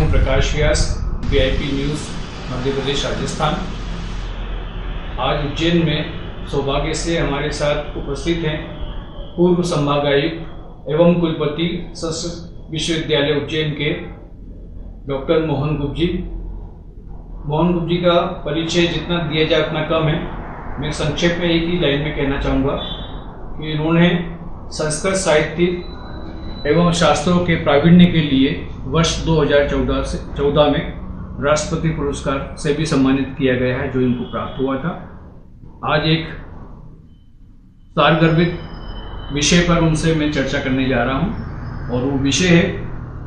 हूं प्रकाश व्यास, VIP news Madhya Pradesh Rajasthan. आज उज्जैन में सौभाग्य से हमारे साथ उपस्थित हैं पूर्व संभागायुक्त एवं कुलपति संस्कृत विश्वविद्यालय उज्जैन के डॉक्टर मोहन गुप्त जी। मोहन गुप्त जी का परिचय जितना दिया जाए उतना कम है। मैं संक्षेप में एक ही लाइन में कहना चाहूँगा कि इन्होंने संस्कृत साहित्य एवं शास्त्रों के प्रावीण्य के लिए वर्ष 2014 में राष्ट्रपति पुरस्कार से भी सम्मानित किया गया है, जो इनको प्राप्त हुआ था। आज एक सारगर्भित विषय पर उनसे मैं चर्चा करने जा रहा हूं, और वो विषय है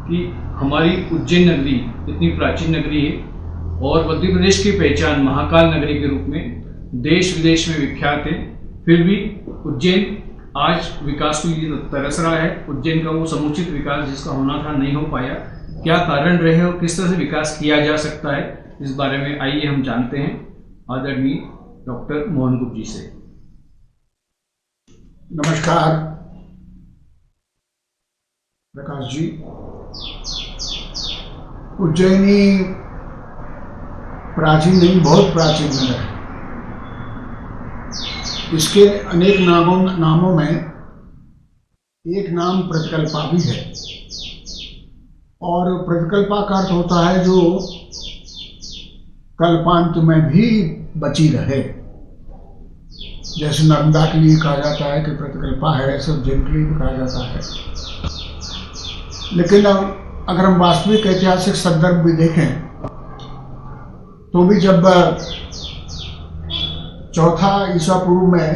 कि हमारी उज्जैन नगरी इतनी प्राचीन नगरी है और मध्य प्रदेश की पहचान महाकाल नगरी के रूप में देश विदेश में विख्यात है। फिर भी उज्जैन आज विकास की तरस रहा है। उज्जैन का वो समुचित विकास जिसका होना था नहीं हो पाया। क्या कारण रहे और किस तरह से विकास किया जा सकता है, इस बारे में आइए हम जानते हैं आदरणीय डॉक्टर मोहन गुप्त जी से। नमस्कार प्रकाश जी। उज्जैनी प्राचीन नहीं, बहुत प्राचीन नगर है। इसके अनेक नामों में एक नाम प्रतिकल्पा भी है, और प्रतिकल्पा का अर्थ होता है जो कल्पांत में भी बची रहे। जैसे नर्मदा के लिए कहा जाता है कि प्रतिकल्पा है, ऐसे उज्जैन के लिए भी कहा जाता है। लेकिन अगर हम वास्तविक ऐतिहासिक संदर्भ भी देखें तो भी जब चौथा ईसा पूर्व में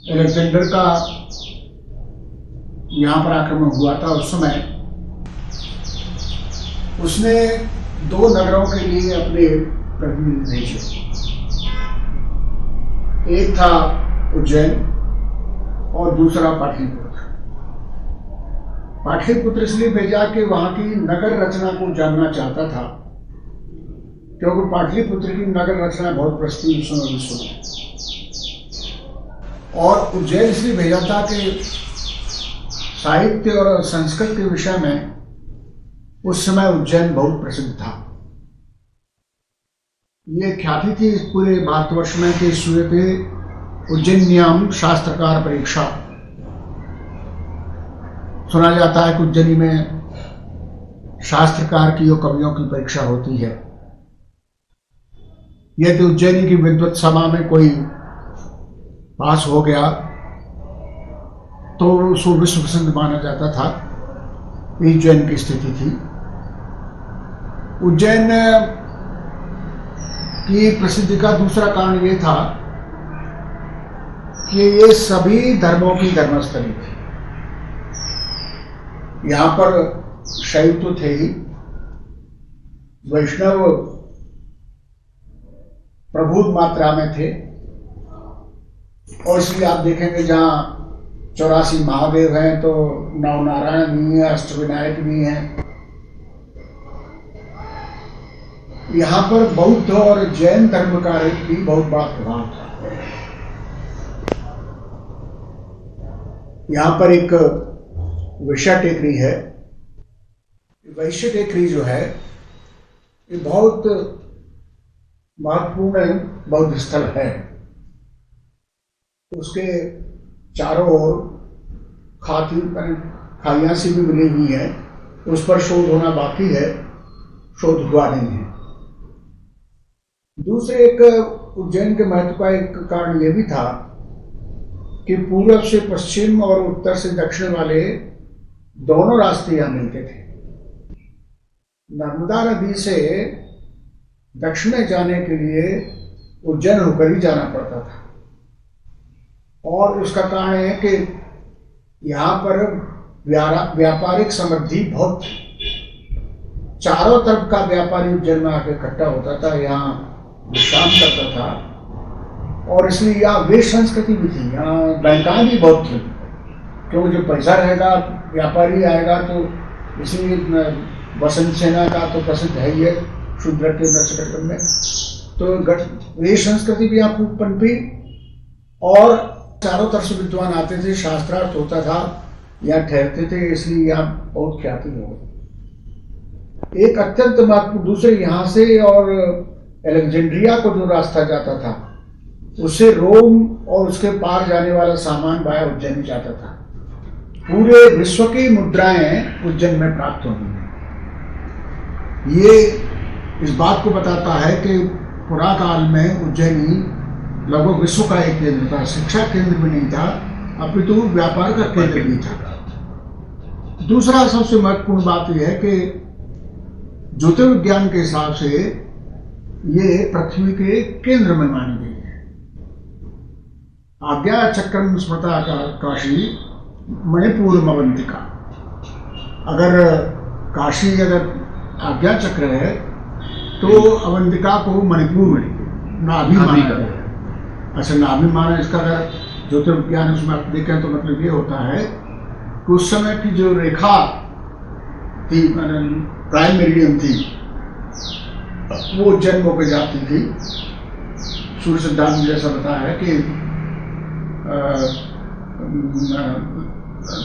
अलेक्जेंडर का यहाँ पर आक्रमण हुआ था, उस समय उसने दो नगरों के लिए अपने प्रतिनिधि भेजे। एक था उज्जैन और दूसरा पाटलिपुत्र। पाटलिपुत्र इसलिए भेजा कि वहां की नगर रचना को जानना चाहता था, क्योंकि पाटलिपुत्र की नगर रचना बहुत प्रसिद्ध उस समय विश्व में। और उज्जैन इसलिए भेजा था कि साहित्य और संस्कृत के विषय में उस समय उज्जैन बहुत प्रसिद्ध था। ये ख्याति थी पूरे भारतवर्ष में कि श्रूयते उज्जैन्याम शास्त्रकार परीक्षा। सुना जाता है कि उज्जैनी में शास्त्रकार की और कवियों की परीक्षा होती है। यदि उज्जैनी की विद्वत सभा में कोई पास हो गया तो उसको विश्व प्रसिद्ध माना जाता था। उज्जैन की स्थिति थी। उज्जैन की प्रसिद्धि का दूसरा कारण ये था कि ये सभी धर्मों की धर्मस्थली थी। यहाँ पर शैव तो थे ही, वैष्णव प्रभुत मात्रा में थे, और इसलिए आप देखेंगे जहाँ 84 महादेव हैं तो 9 नारायण भी हैं, अष्टविनायक भी हैं। यहाँ पर बौद्ध और जैन धर्म का भी बहुत बड़ा प्रभाव था। यहाँ पर एक वैश्य टेकरी है। वैश्य टेकरी जो है ये बहुत महत्वपूर्ण बौद्ध स्थल है। उसके चारों ओर खाइयां सी भी मिली हुई है। उस पर शोध होना बाकी है, शोध हुआ नहीं है। दूसरे एक उज्जैन के महत्व का एक कारण यह भी था कि पूर्व से पश्चिम और उत्तर से दक्षिण वाले दोनों रास्ते यहां मिलते थे। नर्मदा नदी से दक्षिण में जाने के लिए उज्जैन होकर ही जाना पड़ता था, और उसका कारण है कि यहाँ पर व्यापारिक समृद्धि बहुत थी। चारों तरफ का व्यापारी उज्जैन में आकर इकट्ठा होता था, यहाँ विश्राम करता था, और इसलिए यहाँ वे संस्कृति भी थी। यहाँ बैंकाएं भी बहुत थी, क्योंकि जो पैसा रहेगा व्यापारी आएगा। तो इसलिए वसंत सेना का तो प्रसिद्ध है ही है शूद्र के नक्षत्र में। तो वे संस्कृति भी यहाँ खूब पनपी, और चारों तरफ से विद्वान आते थे, शास्त्रार्थ होता था, यहाँ ठहरते थे, इसलिए यहाँ बहुत ख्याति हो गई। एक अत्यंत महत्वपूर्ण दूसरे यहाँ से और एलेक्जेंड्रिया को जो रास्ता जाता था उससे रोम और उसके पार जाने वाला सामान वाया उज्जैन जाता था। पूरे विश्व की मुद्राएं उज्जैन में प्राप्त होती हैं। ये इस बात को बताता है कि पुराकाल में उज्जैनी लगभग विश्व का एक केंद्र था। शिक्षा केंद्र भी नहीं था, अपितु व्यापार का केंद्र भी था। दूसरा सबसे महत्वपूर्ण बात यह है कि ज्योतिर्विज्ञान के हिसाब से ये पृथ्वी के केंद्र में मानी गई है। आज्ञा चक्रम स्मृता काशी मणिपुर अवंतिका। अगर काशी अगर आज्ञा चक्र है तो अवंतिका को मणिपुर में नाभि माना है। अच्छा, नाभि माना, इसका अगर ज्योतिर्विज्ञान उसमें आप देखें तो मतलब ये होता है कि उस समय की जो रेखा थी, प्राइम मेरिडियन थी, वो उज्जैन होकर जाती थी। सूर्य सिद्धांत में जैसा बताया है कि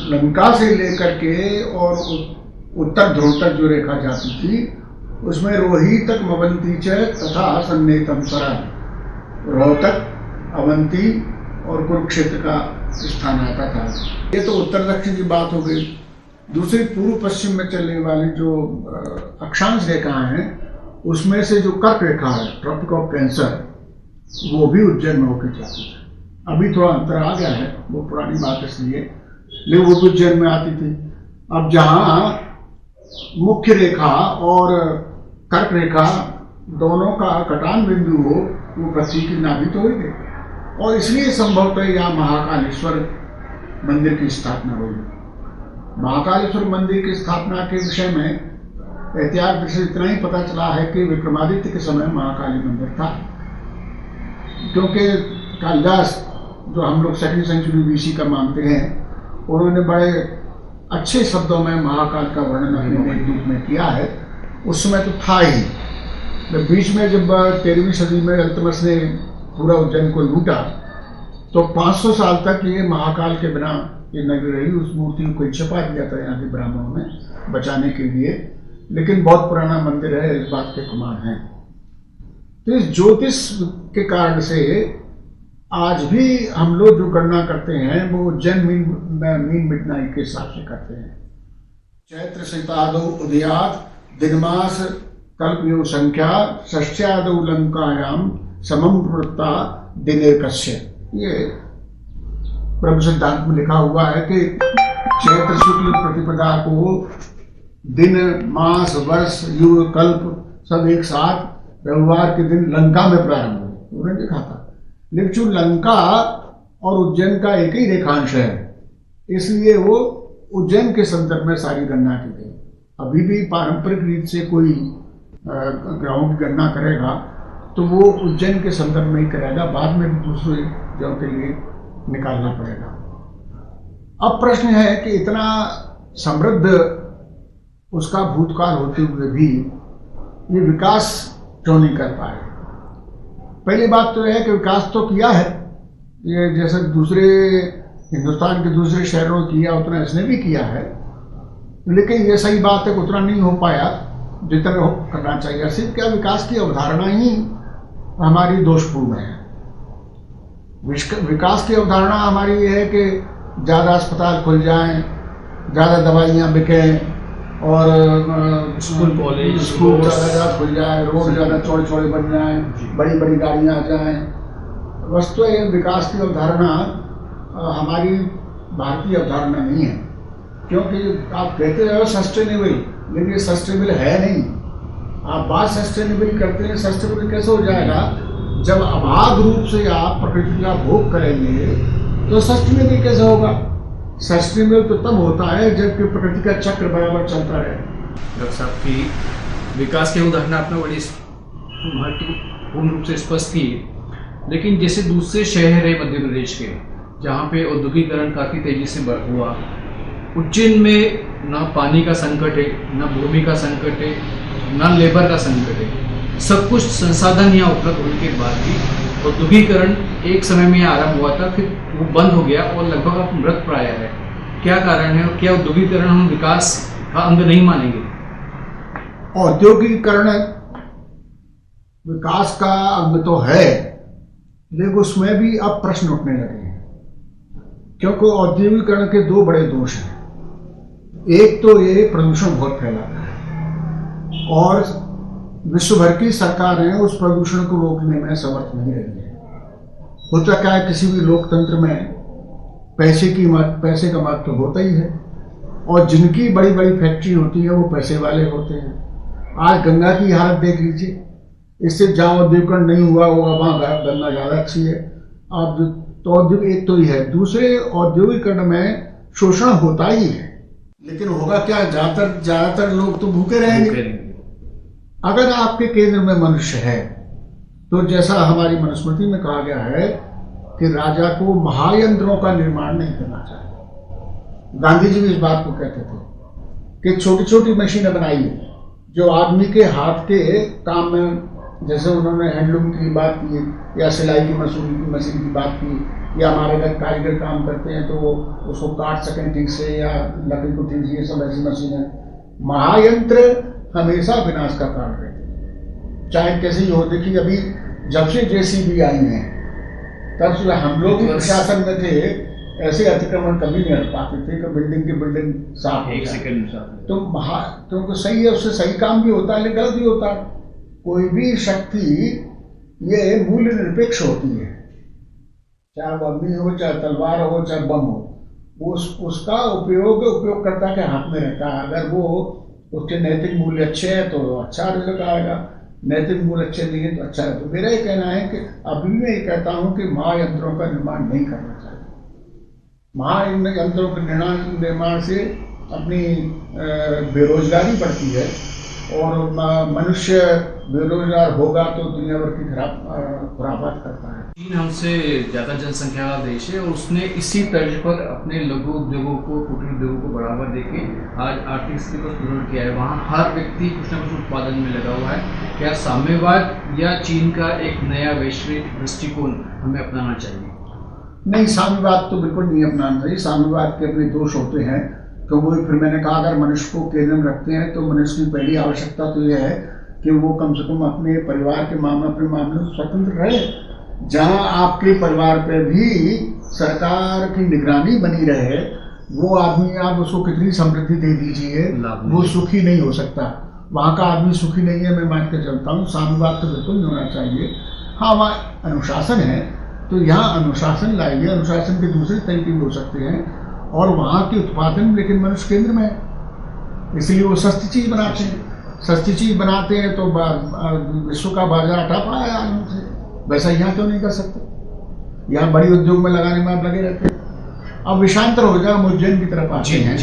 लंका से लेकर के और उत्तर ध्रुव तक जो रेखा जाती थी उसमें रोहितक अवंती च तथा सन्निहितम सरल। रोहतक, अवंती और कुरुक्षेत्र का स्थान आता था। ये तो उत्तर दक्षिण की बात हो गई। दूसरी पूर्व पश्चिम में चलने वाली जो अक्षांश रेखाएं हैं उसमें से जो कर्क रेखा है, ट्रॉपिक ऑफ कैंसर, वो भी उज्जैन में होकर जाती है। अभी थोड़ा अंतर आ गया है, वो पुरानी बात इसलिए, लेकिन वो भी उज्जैन में आती थी। अब जहाँ मुख्य रेखा और कर्क रेखा दोनों का कटान बिंदु हो, वो पृथ्वी की नाभि तो हुई, और इसलिए संभवतः यहाँ महाकालेश्वर मंदिर की स्थापना हुई। महाकालेश्वर मंदिर की स्थापना के विषय में इतिहास से इतना ही पता चला है कि विक्रमादित्य के समय महाकाली मंदिर था, क्योंकि कालिदास, जो हम लोग 2nd सेंचुरी BC का मानते हैं, उन्होंने बड़े अच्छे शब्दों में महाकाल का वर्णन अपने रूप में किया है। उस समय तो था ही, बीच में जब 13वीं सदी में अल्तमस ने पूरा उज्जैन को लूटा तो 500 साल तक ये महाकाल के बिना ये नगरी रही। उस मूर्ति को छिपा दिया था यहाँ के ब्राह्मणों ने बचाने के लिए, लेकिन बहुत पुराना मंदिर है, इस बात के प्रमाण हैं। तो इस ज्योतिष के कारण से आज भी हम लोग जो गणना करते हैं वो उज्जैन मीन मिडनाइट के हिसाब से करते हैं। चैत्र शतादौ उदयात दिनमास कल्पयो संख्या षष्ठ्यादौ लंकायाम समम प्रवृत्ता दिनेकस्य। ये ब्रह्म सिद्धांत में लिखा हुआ है कि चैत्र शुक्ल प्रतिपदा को दिन, मास, वर्ष, युग, कल्प सब एक साथ रविवार के दिन लंका में प्रारंभ हुए, उन्होंने लिखा था। लेकिन जो लंका और उज्जैन का एक ही रेखांश है, इसलिए वो उज्जैन के संदर्भ में सारी गणना की गई। अभी भी पारंपरिक रीत से कोई ग्राउंड की गणना करेगा तो वो उज्जैन के संदर्भ में ही करेगा, बाद में भी दूसरे जगह के लिए निकालना पड़ेगा। अब प्रश्न है कि इतना समृद्ध उसका भूतकाल होते हुए भी ये विकास क्यों नहीं कर पाए। पहली बात तो यह है कि विकास तो किया है, ये जैसे दूसरे हिंदुस्तान के दूसरे शहरों ने किया उतना इसने भी किया है, लेकिन ये सही बात है कि उतना नहीं हो पाया जितना करना चाहिए। सिर्फ क्या विकास की अवधारणा ही हमारी दोषपूर्ण है। विकास की अवधारणा हमारी ये है कि ज़्यादा अस्पताल खुल जाएं, ज़्यादा दवाइयाँ बिकें और स्कूल कॉलेज स्कूल ज़्यादा खुल जाए, रोड ज़्यादा चौड़े चौड़े बन जाएं, बड़ी बड़ी गाड़ियाँ आ जाएं। वस्तु ये विकास की अवधारणा हमारी भारतीय अवधारणा नहीं है, क्योंकि आप कहते हो सस्टेनेबल, लेकिन ये सस्टेनेबल है नहीं। आप बात सस्टेनेबल करते हैं, सस्टेनेबल कैसे हो जाएगा जब अबाध रूप से आप प्रकृति का भोग करेंगे, तो सस्टेनेबल कैसे होगा? सस्टेनेबल तो तब होता है जबकि प्रकृति का चक्र बराबर चलता रहे। डॉक्टर साहब की विकास की अवधारणा आपने बड़ी महत्वपूर्ण रूप से स्पष्ट की, लेकिन जैसे दूसरे शहर है मध्य प्रदेश के जहाँ पे औद्योगिकरण काफ़ी तेजी से बढ़ हुआ, उज्जैन में ना पानी का संकट है, ना भूमि का संकट है, ना लेबर का संकट है, सब कुछ संसाधन यहाँ उपलब्ध होने के बाद भी औद्योगिकरण एक समय में आरंभ हुआ था, फिर वो बंद हो गया और लगभग अब मृत प्राय है। क्या कारण है और क्या औद्योगिकरण हम विकास का अंग नहीं मानेंगे? औद्योगिकरण विकास का अंग तो है, लेकिन उसमें भी अब प्रश्न उठने लगे हैं, क्योंकि औद्योगिकरण के दो बड़े दोष हैं। एक तो ये प्रदूषण बहुत फैलाता है और विश्व भर की सरकारें उस प्रदूषण को रोकने में समर्थ नहीं रही है। होता क्या है, किसी भी लोकतंत्र में पैसे का महत्व होता ही है, और जिनकी बड़ी बड़ी फैक्ट्री होती है वो पैसे वाले होते हैं। आज गंगा की हालत देख लीजिए, इससे जहाँ औद्योगिकरण नहीं हुआ होगा वहाँ गंगा ज़्यादा अच्छी है। अब तो औद्योगिक एक तो ही है, दूसरे औद्योगिकरण में शोषण होता ही है, लेकिन होगा क्या, ज्यादातर लोग तो भूखे रहेंगे। अगर आपके केंद्र में मनुष्य है तो जैसा हमारी मनुस्मृति में कहा गया है कि राजा को महायंत्रों का निर्माण नहीं करना चाहिए। गांधी जी भी इस बात को कहते थे कि छोटी छोटी मशीनें बनाइए जो आदमी के हाथ के काम में, जैसे उन्होंने हैंडलूम की बात की या सिलाई की मशीन की बात की, या हमारे अगर कारीगर काम करते हैं तो वो उसको काट सकें ठीक से या लकड़ी को ठीक से, ये सब ऐसी मशीनें। महायंत्र हमेशा विनाश का कारण रहते हैं, चाहे कैसे ही हो। देखिए अभी जब से जेसीबी आई हैं तब से हम लोग प्रशासन में थे, ऐसे अतिक्रमण कभी नहीं हट पाते थे कि बिल्डिंग की बिल्डिंग साफ हो जाए। तो सही है, उससे सही काम भी होता है लेकिन गलत भी होता है। कोई भी शक्ति ये मूल्य निरपेक्ष होती है, चाहे वो अग्नि हो, चाहे तलवार हो, चाहे बम हो, उसका उपयोगकर्ता के हाथ में रहता है। अगर वो उसके नैतिक मूल्य अच्छे हैं तो अच्छा रिजल्ट आएगा, नैतिक मूल्य अच्छे नहीं है तो अच्छा है। तो मेरा ये कहना है कि अभी मैं ये कहता हूँ कि महायंत्रों का निर्माण नहीं करना चाहिए। महायंत्रों के निर्माण से अपनी बेरोजगारी बढ़ती है, और मनुष्य बेरोजगार होगा तो दुनिया भर की खुराफात करता है। चीन हमसे ज़्यादा जनसंख्या वाला देश है और उसने इसी तर्ज पर अपने लघु उद्योगों को, कुटीर उद्योगों को बढ़ावा देके आज आर्थिक स्थिति को सुदृढ़ किया है। वहाँ हर व्यक्ति कुछ न कुछ उत्पादन में लगा हुआ है। क्या साम्यवाद या चीन का एक नया वैश्विक दृष्टिकोण हमें अपनाना चाहिए? नहीं, साम्यवाद तो बिल्कुल नहीं अपनाना चाहिए। साम्यवाद के अपने दोष होते हैं, तो वो फिर मैंने कहा अगर मनुष्य को केंद्र में रखते हैं तो मनुष्य की पहली आवश्यकता तो यह है कि वो कम से कम अपने परिवार के अपने मामले में स्वतंत्र रहे। जहाँ आपके परिवार पे भी सरकार की निगरानी बनी रहे, वो आदमी आप उसको कितनी समृद्धि दे दीजिए वो सुखी नहीं हो सकता। वहाँ का आदमी सुखी नहीं है, मैं मान के चलता हूँ। साम्यवाद तो बिल्कुल नहीं होना चाहिए। हाँ, वहाँ अनुशासन है तो यहाँ अनुशासन लाइए, अनुशासन के दूसरे तरीके भी हो सकते हैं, और वहाँ के उत्पादन लेकिन मनुष्य केंद्र में है, इसलिए वो सस्ती चीज़ बनाते हैं। सस्ती चीज़ बनाते हैं तो विश्व का बाजार टप आया आदमी से। वैसा यहाँ क्यों नहीं कर सकते? यहाँ बड़ी उद्योग में लगाने में आप लगे रहते हैं। अब विषांतर हो जाए, हम उज्जैन की तरफ आते हैं।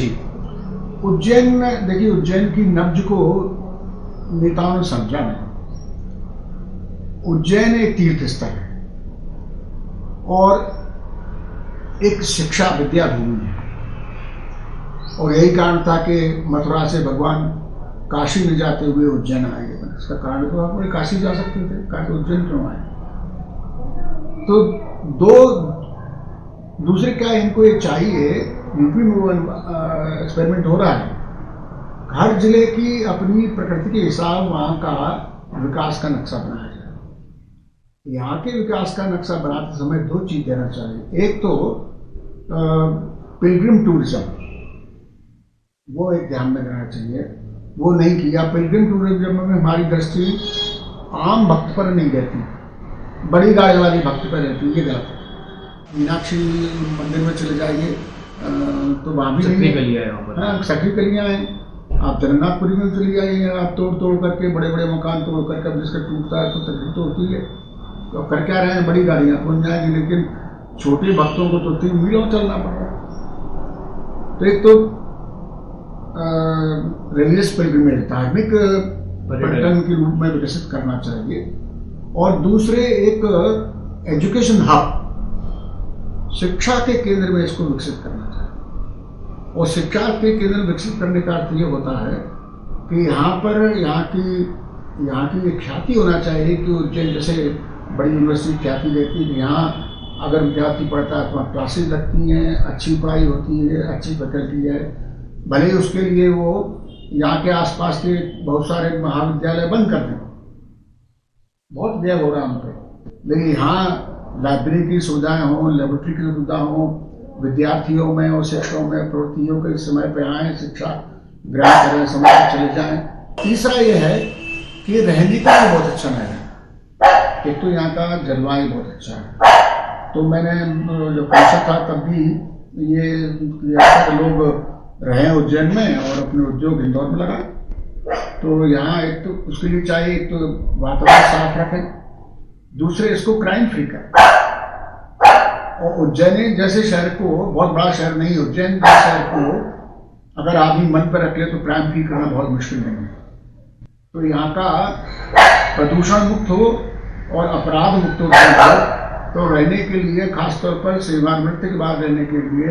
उज्जैन में देखिए, उज्जैन की नब्ज को नेताओं ने समझा नहीं। उज्जैन एक तीर्थ स्थल है और एक शिक्षा विद्या भूमि है, और यही कारण था कि मथुरा से भगवान काशी में जाते हुए उज्जैन आए। इसका कारण तो आप काशी जा सकते थे, काशी उज्जैन क्यों आए? तो दूसरे क्या इनको ये चाहिए, यूपी में वो एक्सपेरिमेंट हो रहा है, हर जिले की अपनी प्रकृति के हिसाब वहाँ का विकास का नक्शा बनाया जाए। यहाँ के विकास का नक्शा बनाते समय दो चीज देना चाहिए। एक तो पिलग्रिम टूरिज्म, वो एक ध्यान में रहना चाहिए, वो नहीं किया। पिलग्रिम टूरिज्म में हमारी दृष्टि आम भक्त पर नहीं रहती, बड़ी गाड़ी वाली भक्त पर रहती है, ये गलत है। मीनाक्षी मंदिर में चले जाइए तो वहाँ भी सकरी गलियाँ हैं, हाँ सकरी गलियाँ हैं। आप जगन्नाथपुरी में चले जाइए, आप तोड़ करके बड़े बड़े मकान तोड़ करके, अब जिसका टूटता है तो तकलीफ तो होती है। तो कर क्या रहे हैं, बड़ी गाड़ियाँ पहुँच जाएंगी, लेकिन छोटे भक्तों को तो 3 मीलों चलना पड़ रहा है। तो एक तो रिलीजियस पिलग्रिमेज, धार्मिक पर्यटन के रूप में विकसित करना चाहिए, और दूसरे एक एजुकेशन हब, शिक्षा के केंद्र में इसको विकसित करना चाहिए। और शिक्षा के केंद्र विकसित करने का अर्थ ये होता है कि यहाँ की एक ख्याति होना चाहिए कि उज्जैन जैसे बड़ी यूनिवर्सिटी ख्याति देती है। यहाँ अगर विद्यार्थी पढ़ता है तो वहाँ क्लासेज लगती हैं, अच्छी पढ़ाई होती है, अच्छी फैकल्टी है, भले ही उसके लिए वो यहाँ के आसपास के बहुत सारे महाविद्यालय बंद कर दें, बहुत व्यय हो रहा है उन पर। लेकिन यहाँ लाइब्रेरी की सुविधाएं हों, लेबोरेटरी की सुविधा हो, विद्यार्थियों में और शिक्षकों में प्रवृत्तियों के समय पे आए, शिक्षा ग्रहण करें, समय पर चले जाएं। तीसरा ये है कि रहने का भी बहुत अच्छा है। एक तो यहाँ का जलवायु बहुत अच्छा है। तो मैंने जो पूछा था तब भी ये लोग रहे उज्जैन में और अपने उद्योग इंदौर में लगा। तो यहाँ एक तो उसके लिए चाहिए, एक तो वातावरण साफ रखें, दूसरे इसको क्राइम फ्री करें। और उज्जैन जैसे शहर को, बहुत बड़ा शहर नहीं, उज्जैन जैसे शहर को अगर आदमी मन पर रख ले तो क्राइम फ्री करना बहुत मुश्किल नहीं है। तो यहाँ का प्रदूषण मुक्त हो और अपराध मुक्त हो, तो रहने के लिए खासतौर पर सेवानिवृत्ति के बाद रहने के लिए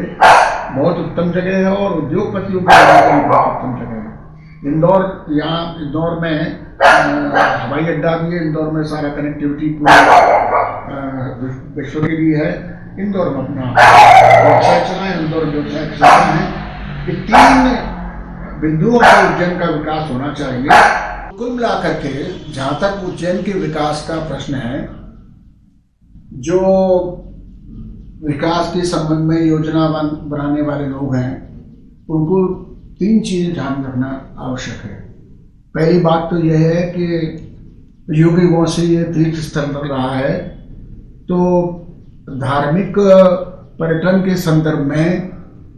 बहुत उत्तम जगह है और उद्योगपतियों के लिए बहुत उत्तम जगह है। इंदौर, यहाँ इंदौर में हवाई अड्डा भी है, इंदौर में सारा कनेक्टिविटी पूरे विश्व के लिए है। इंदौर में अपना व्यवसाय चलाएं, इंदौर व्यवसाय चलाएं। ये 3 बिंदुओं पर उज्जैन का विकास होना चाहिए। कुल मिलाकर के जहाँ तक उज्जैन के विकास का प्रश्न है, जो विकास के संबंध में योजना बनाने वाले लोग हैं, उनको 3 चीजें ध्यान रखना आवश्यक है। पहली बात तो यह है कि युगों से ये तीर्थ स्थल बन रहा है, तो धार्मिक पर्यटन के संदर्भ में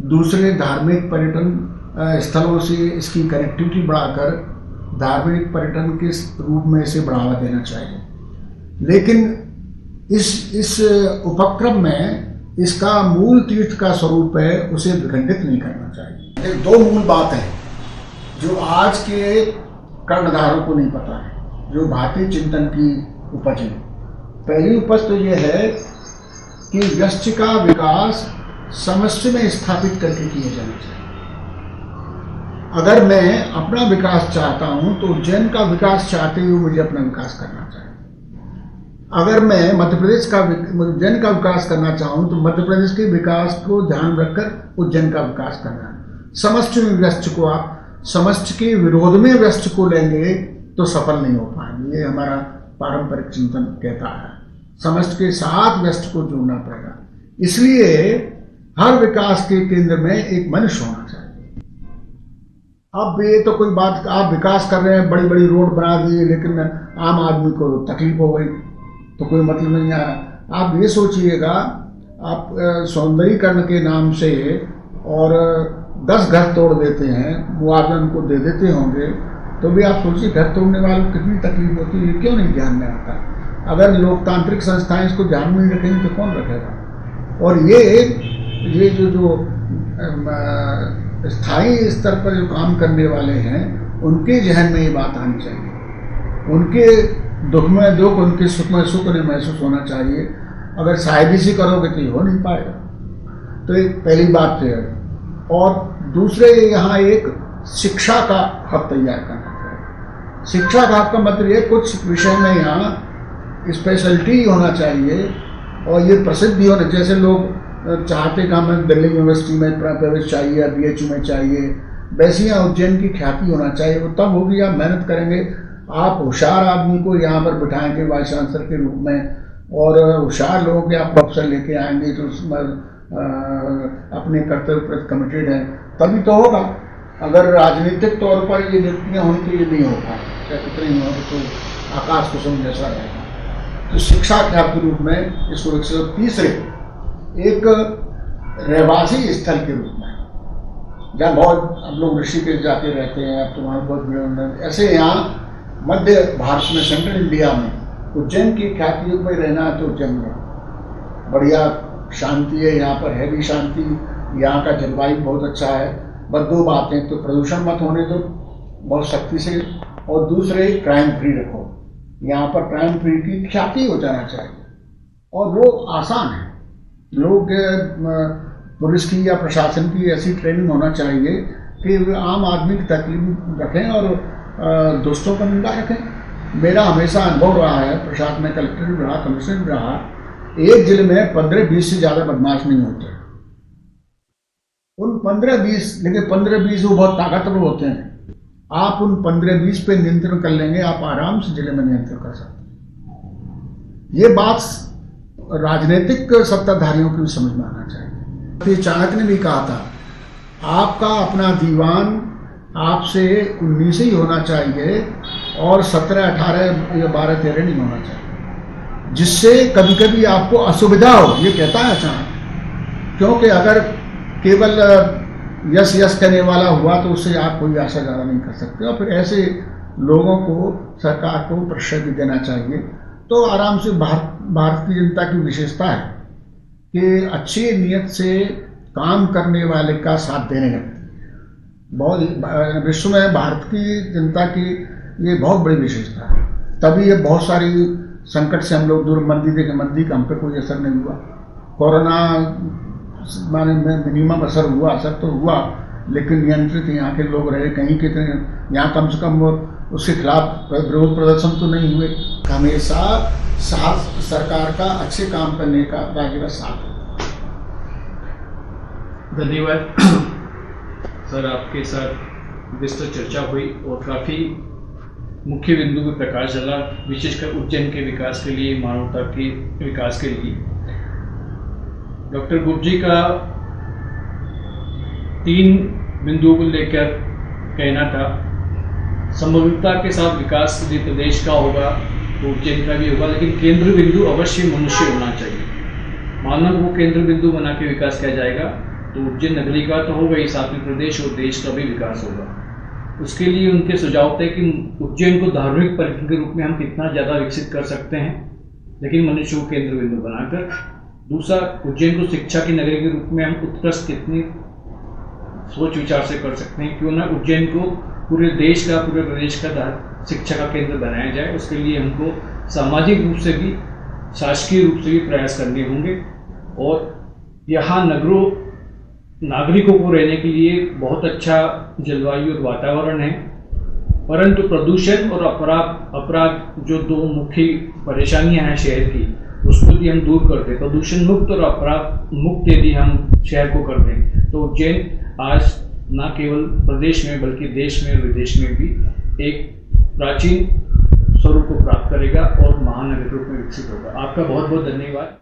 दूसरे धार्मिक पर्यटन स्थलों से इसकी कनेक्टिविटी बढ़ाकर धार्मिक पर्यटन के रूप में इसे बढ़ावा देना चाहिए। लेकिन इस उपक्रम में इसका मूल तीर्थ का स्वरूप है, उसे विखंडित नहीं करना चाहिए। 2 मूल बात है जो आज के कर्णधारों को नहीं पता है, जो भारतीय चिंतन की उपज है। पहली उपज तो यह है कि व्यष्टि का विकास समष्टि में स्थापित करके किया जाना चाहिए। अगर मैं अपना विकास चाहता हूं तो उज्जैन का विकास चाहते हुए मुझे अपना विकास करना चाहिए। अगर मैं मध्य प्रदेश का उज्जैन का विकास करना चाहूं तो मध्य प्रदेश के विकास को ध्यान रखकर उज्जैन का विकास करना है। समष्टि में व्यष्टि को आप समष्टि के विरोध में व्यष्टि को लेंगे तो सफल नहीं हो पाएंगे। ये हमारा पारंपरिक चिंतन कहता है, समष्टि के साथ व्यष्टि को जोड़ना पड़ेगा। इसलिए हर विकास के केंद्र में एक मनुष्य होना चाहिए। अब ये तो कोई बात, आप विकास कर रहे हैं, बड़ी बड़ी रोड बना दिए, लेकिन आम आदमी को तकलीफ हो गई तो कोई मतलब नहीं आ रहा। आप ये सोचिएगा, आप सौंदर्यीकरण के नाम से और 10 घर तोड़ देते हैं, मुआवजा उनको दे देते होंगे, तो भी आप सोचिए घर तोड़ने वालों को कितनी तकलीफ होती है, क्यों नहीं ध्यान में आता। अगर लोकतांत्रिक संस्थाएं इसको ध्यान में नहीं रखेंगे तो कौन रखेगा। और ये जो स्थायी स्तर पर जो काम करने वाले हैं, उनके जहन में ये बात आनी चाहिए। उनके दुख में दुख, उनके सुख में सुख उन्हें महसूस होना चाहिए। अगर साहिबी से करोगे तो ये हो नहीं पाएगा। तो एक पहली बात है। और दूसरे, यहाँ एक शिक्षा का हब तैयार करना चाहिए। शिक्षा का हब का मतलब ये, कुछ विषय में यहाँ स्पेशलिटी होना चाहिए और ये प्रसिद्ध भी होना। जैसे लोग चाहते कि हमें दिल्ली यूनिवर्सिटी में प्रवेश चाहिए या BHU में चाहिए, वैसे यहाँ उज्जैन की ख्याति होना चाहिए। वो तब होगी आप मेहनत करेंगे, आप होशियार आदमी को यहाँ पर बिठाएंगे वाइस चांसलर के रूप में, और होशियार लोगों के आप प्रोफेसर लेके आएंगे तो उसमें अपने कर्तव्य प्रति कमिटेड हैं, तभी तो होगा। अगर राजनीतिक तौर पर ये नियुक्तियाँ हुई तो ये नहीं हो पाए, चाहे कितने ही हो तो आकाश कुसुम जैसा रहेगा। तो शिक्षा के रूप में इसको विकसित। तीसरे, एक रहवासी स्थल के रूप में, जहाँ बहुत हम लोग ऋषिकेश जाते रहते हैं, अब तो वहाँ बहुत भीड़, ऐसे यहाँ मध्य भारत में, सेंट्रल इंडिया में उज्जैन की ख्याति में रहना है तो उज्जैन में बढ़िया शांति है, यहाँ पर है भी शांति, यहाँ का जलवायु बहुत अच्छा है। बस 2 बातें, तो प्रदूषण मत होने दो बहुत सख्ती से, और दूसरे क्राइम फ्री रखो। यहाँ पर क्राइम फ्री की ख्याति हो जाना चाहिए, और वो आसान है। लोग पुलिस की या प्रशासन की ऐसी ट्रेनिंग होना चाहिए कि आम आदमी की तकलीफ रखें और दोस्तों का निंदा रखें। मेरा हमेशा अनुभव रहा है, प्रशासन में कलेक्टर भी रहा, कमिश्नर भी रहा, एक जिले में 15-20 से ज़्यादा बदमाश नहीं होते। उन 15-20, लेकिन 15-20 वो बहुत ताकतवर होते हैं, आप उन 15-20 पे नियंत्रण कर लेंगे, आप आराम से जिले में नियंत्रण कर सकते हैं। ये बात राजनीतिक सत्ताधारियों की भी समझ में आना चाहिए। तो चाणक्य ने भी कहा था, आपका अपना दीवान आपसे 19 ही होना चाहिए और 17, 18 या 12, 13 नहीं होना चाहिए, जिससे कभी कभी आपको असुविधा हो। ये कहता है चाणक्य, क्योंकि अगर केवल यस यस कहने वाला हुआ तो उससे आप कोई आशा ज़्यादा नहीं कर सकते। और फिर ऐसे लोगों को सरकार को प्रश्रय भी देना चाहिए। तो आराम से भारतीय जनता की विशेषता है कि अच्छी नीयत से काम करने वाले का साथ देने लगती है। बहुत विश्व में भारत की जनता की ये बहुत बड़ी विशेषता है। तभी ये बहुत सारी संकट से हम लोग दूर, मंदी देखे मंदी का हम पे कोई असर नहीं हुआ। कोरोना माने में मिनिमम असर हुआ, असर तो हुआ, लेकिन नियंत्रित यहाँ के लोग रहे। कहीं कितने यहाँ कम से कम उसके खिलाफ विरोध प्रदर्शन तो नहीं हुए। हमेशा साथ सरकार का अच्छे काम करने का राज्य का साथ। धन्यवाद सर, आपके साथ विस्तृत चर्चा हुई और काफ़ी मुख्य बिंदु पर प्रकाश डाला, विशेषकर उज्जैन के विकास के लिए, मानवता के विकास के लिए। डॉक्टर गुप्त जी का 3 बिंदुओं को लेकर कहना था। संभवता के साथ विकास यदि प्रदेश का होगा तो उज्जैन का भी होगा, लेकिन केंद्र बिंदु अवश्य मनुष्य होना चाहिए। मानव को केंद्र बिंदु बना के विकास किया जाएगा तो उज्जैन नगरी का तो होगा ही, साथ में प्रदेश और देश का भी विकास होगा। उसके लिए उनके सुझाव थे कि उज्जैन को धार्मिक पर्यटन के रूप में हम कितना ज़्यादा विकसित कर सकते हैं, लेकिन मनुष्य को केंद्र बिंदु बनाकर। दूसरा, उज्जैन को शिक्षा की नगरी के रूप में हम उत्कृष्ट कितनी सोच विचार से कर सकते हैं। क्यों ना उज्जैन को पूरे देश का, पूरे प्रदेश का शिक्षा का केंद्र बनाया जाए। उसके लिए हमको सामाजिक रूप से भी, शासकीय रूप से भी प्रयास करने होंगे। और यहाँ नागरिकों को रहने के लिए बहुत अच्छा जलवायु और वातावरण है, परंतु प्रदूषण और अपराध जो 2 मुख्य परेशानियां हैं शहर की, उसको यदि हम दूर कर दें, प्रदूषण मुक्त और अपराध मुक्त यदि हम शहर को कर दें, तो उज्जैन आज न केवल प्रदेश में बल्कि देश में और विदेश में भी एक प्राचीन स्वरूप को प्राप्त करेगा और महानगर के रूप में विकसित होगा। आपका बहुत बहुत धन्यवाद।